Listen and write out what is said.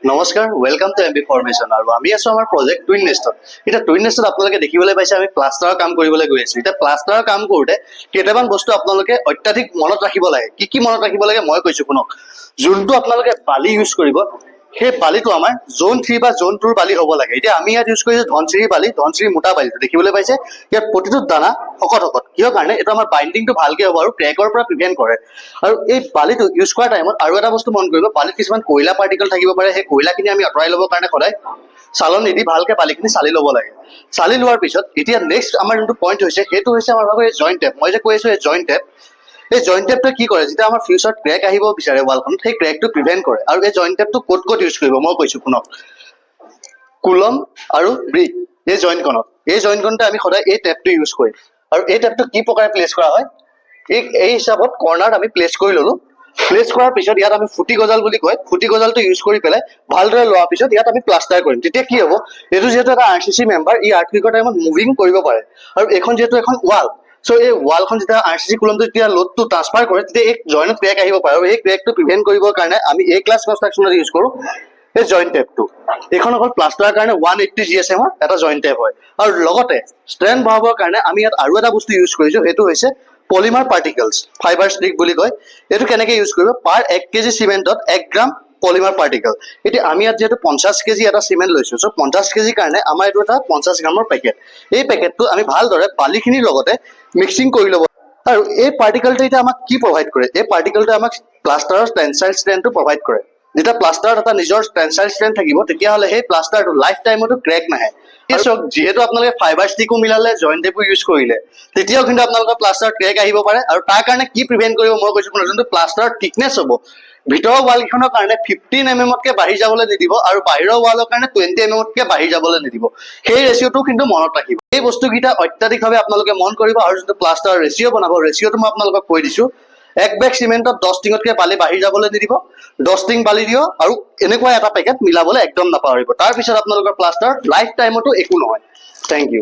নমস্কাৰ, welcome to MB formation. আৰু আমি আছো আমাৰ প্ৰজেক্ট টুইন নেষ্টত। এতিয়া টুইন নেষ্টত আপোনালোকে দেখিবলৈ পাইছে আমি প্লাষ্টাৰৰ কাম কৰিবলৈ গৈ আছো। এতিয়া প্লাষ্টাৰৰ কাম কৰোঁতে কেইটামান বস্তু আপোনালোকে অত্যাধিক মনত ৰাখিব লাগে। কি মনত ৰাখিব লাগে মই কৈছো শুনক। যোনটো আপোনালোকে বালি ইউজ কৰিব, সেই বালিটো আমাৰ জোন 3 বা জোন 2ৰ বালি হ'ব লাগে। এতিয়া আমি ইয়াত ইউজ কৰিছো ধনচিৰি বালি, ধনচিৰি মোটা বালিটো দেখিবলৈ পাইছে। ইয়াত প্ৰতিটো দানা শকত শকত, কিহৰ কাৰণে? এইটো আমাৰ বাইণ্ডিংটো ভালকে হ'ব আৰু ক্ৰেকৰ পৰা প্ৰিভেণ্ট কৰে। আৰু এই বালিটো ইউজ কৰাৰ টাইমত আৰু এটা বস্তু মন কৰিব, বালিত কিছুমান কয়লা পাৰ্টিকেল থাকিব পাৰে। সেই কয়লাখিনি আমি আঁতৰাই ল'বৰ কাৰণে সদায় চালন নিদি ভালকে বালিখিনি চালি ল'ব লাগে। চালি লোৱাৰ পিছত এতিয়া নেক্সট আমাৰ যোনটো পইণ্ট হৈছে সেইটো হৈছে আমাৰ ভাগৰ এই জইণ্ট টেপ। মই যে কৈ আছো এই জইণ্ট টেপ, এই জইণ্ট টেপটোৱে কি কৰে, যেতিয়া আমাৰ ফিউচাৰত ক্ৰেক আহিব বিচাৰে ৱালখনত, সেই ক্ৰেকটো প্ৰিভেণ্ট কৰে। আৰু এই জইণ্ট টেপটো ক'ত ইউজ কৰিব মই কৈছো শুনক। কুলম আৰু ব্ৰিক এই জইণ্টখনতে আমি সদায় এই টেপটো ইউজ কৰিম। আৰু এই টেপটো কি প্ৰকাৰে প্লেচ কৰা হয়, এই হিচাপত কৰ্ণাৰত আমি প্লেচ কৰি ললো। প্লেচ কৰাৰ পিছত ইয়াত আমি ফুটি গজাল বুলি কয়, ফুটি গজালটো ইউজ কৰি পেলাই ভালদৰে লোৱাৰ পিছত ইয়াত আমি প্লাষ্টাৰ কৰিম। তেতিয়া কি হ'ব, এইটো যিহেতু এটা RCC মেম্বাৰ, ই আৰ্থকুইকৰ টাইমত মুভিং কৰিব পাৰে। আৰু এইখন যিহেতু এখন ৱাল, চ' এই ৱালখন যেতিয়া RCC কুলমটো যেতিয়া লোডটো ট্ৰান্সফাৰ কৰে, তেতিয়া এই জইণ্টত ক্ৰেক আহিব পাৰে। আৰু এই ক্ৰেকটো প্ৰিভেণ্ট কৰিবৰ কাৰণে আমি A ক্লাছ কনষ্ট্ৰাকশ্যনত ইউজ কৰোঁ এই জইণ্ট টেপটো। এইখন অকল প্লাষ্টাৰৰ কাৰণে 180 GSM এটা জইণ্ট টেপ হয়। আৰু লগতে ষ্ট্ৰেন্থ বঢ়াবৰ কাৰণে আমি ইয়াত আৰু এটা বস্তু ইউজ কৰিছো, সেইটো হৈছে পলিমাৰ পাৰ্টিকলছ, ফাইবাৰ ষ্টিক বুলি কয়। এইটো কেনেকে ইউজ কৰিব, পাৰ 1 kg চিমেণ্টত 1 গ্ৰাম পলিমাৰ পাৰ্টিকল। এতিয়া আমি ইয়াত যিহেতু 50 kg এটা চিমেণ্ট লৈছো, চ' 50 kg কাৰণে আমাৰ এইটো এটা 50 গ্ৰামৰ পেকেট। এই পেকেটটো আমি ভালদৰে বালিখিনিৰ লগতে মিক্সিং কৰি ল'ব। আৰু এই পাৰ্টিকলটো এতিয়া আমাক কি প্ৰভাইড কৰে, এই পাৰ্টিকলটোৱে আমাক প্লাষ্টাৰৰ টেনচাইল ষ্ট্ৰেন্থটো প্ৰভাইড কৰে। যেতিয়া প্লাষ্টাৰত এটা নিজৰ টেনচাইল ষ্ট্ৰেন্থ থাকিব, তেতিয়াহ'লে সেই প্লাষ্টাৰটো লাইফ টাইমতো ক্ৰেক নাহে। চাওক, যিহেতু আপোনালোকে ফাইবাৰ ষ্টিকো মিলালে, জইণ্ট টেপো ইউজ কৰিলে, তেতিয়াও কিন্তু আপোনালোকৰ প্লাষ্টাৰত ক্ৰেক আহিব পাৰে। আৰু তাৰ কাৰণে কি প্ৰিভেণ্ট কৰিব মই কৈছো, যোনটো প্লাষ্টাৰৰ থিকনেছ হ'ব, ভিতৰৰ ৱালকেইখনৰ কাৰণে 15 mmতকে বাঢ়ি যাবলৈ নিদিব, আৰু বাহিৰৰ ৱালৰ কাৰণে 20 mmতকে বাঢ়ি যাবলৈ নিদিব। সেই ৰেচিঅ'টো কিন্তু মনত ৰাখিব। এই বস্তুকেইটা অত্যাধিকভাৱে আপোনালোকে মন কৰিব। আৰু যোনটো প্লাষ্টাৰৰ ৰেচিঅ' বনাব, ৰেচিঅ'টো মই আপোনালোকক কৈ দিছো। 1 বেগ চিমেণ্টত 10 টিঙতকে বালি বাঢ়ি যাবলৈ নিদিব, 10 টিং বালি দিয়ক। আৰু এনেকুৱা এটা পেকেট মিলাবলৈ একদম নাপাহৰিব। তাৰপিছত আপোনালোকৰ প্লাষ্টাৰ লাইফ টাইমতো একো নহয়। Thank U.